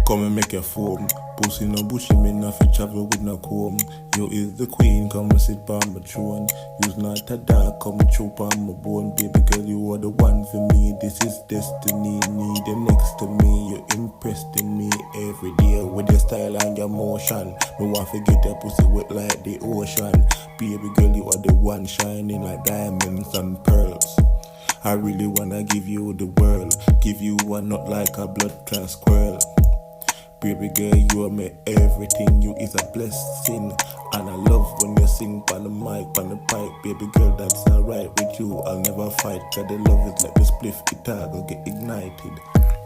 Come and make your form. Pussy no bushy, me nothing travel with no comb. You is the queen, come and sit by my throne. You's not a dog, come and choke on my bone. Baby girl, you are the one for me. This is destiny. Need you next to me. You impressed in me every day with your style and your motion. Me want to get your pussy wet like the ocean. Baby girl, you are the one shining like diamonds and pearls. I really wanna give you the world. Give you one not like a blood clot squirrel. Baby girl, you are me everything. You is a blessing. And I love when you sing on the mic, on the pipe. Baby girl, that's alright with you. I'll never fight. Cause the love is like the spliff guitar, go get ignited.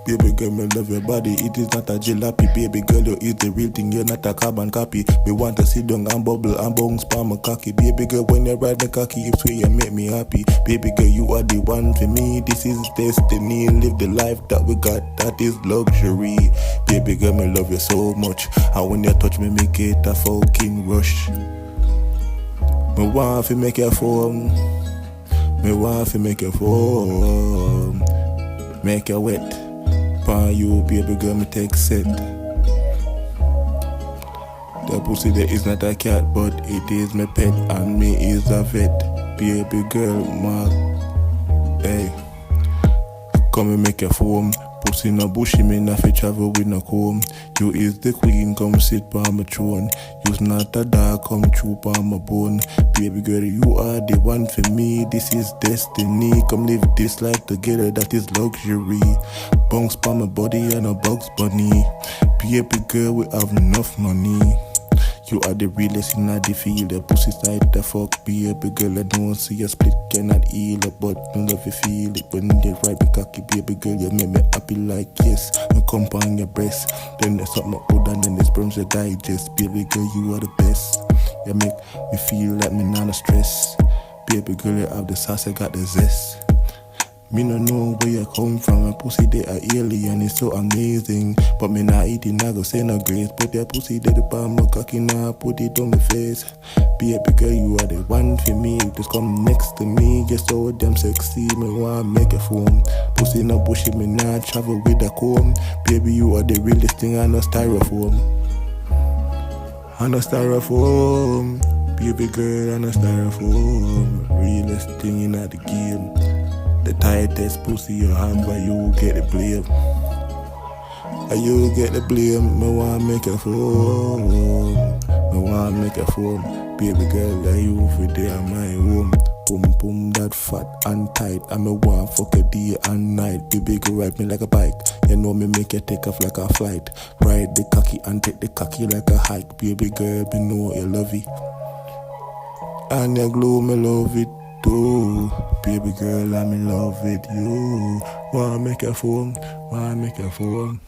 Baby girl, me love your body. It is not a jalopy. Baby girl, you is the real thing. You're not a carbon copy. Me want to sit down and bubble and bounce pa my cocky. Baby girl, when you ride the cocky, you swear you make me happy. Baby girl, you are the one for me. This is destiny. Live the life that we got. That is luxury. Baby girl, me love you so much. And when you touch me, me get a fucking rush. Me want to make you foam. Me want to make you foam. Make you wet. For you, baby girl, me take set. The pussy there is not a cat, but it is my pet, and me is a vet. Baby girl, my hey, come and make your foam. Pussy no bushy, me nothing travel with no comb. You is the queen, come sit by my throne. You's not a dog, come chew on my bone. Baby girl, you are the one for me. This is destiny. Come live this life together, that is luxury. Bounce by my body and a Bugs Bunny. Baby girl, we have enough money. You are the realest in the field. The pussy side the fuck, baby girl. I don't see a split, cannot heal it, but I love you feel it. When you ride me cocky, baby girl, you make me happy like yes. I come on your breast, then there's something good and then there's sperms that digest. Baby girl, you are the best. You make me feel like me not stress. Baby girl, you have the sauce, I got the zest. Me no know where you come from, a pussy they are alien, it's so amazing. But me not eating, I go say no grace. Put your pussy there upon my cocky, now put it on my face. Baby girl, you are the one for me. Just come next to me, you're so damn sexy. Me wanna make a foam. Pussy no bushy, me not travel with a comb. Baby, you are the realest thing, I know styrofoam. I know styrofoam. Baby girl, I know styrofoam. Realest thing in the game. The tightest pussy you have, but you get the blame. You get the blame. Me wanna make a foam. Me wanna make a foam. Baby girl, that you for there my home. Boom boom, that fat and tight. I'm a one fuck a day and night. Baby girl, ride me like a bike. You know me make you take off like a flight. Ride the cocky and take the cocky like a hike. Baby girl, me know you love it. And your glow, me love it too. Baby girl, I'm in love with you. Wanna make a foam, wanna make a foam.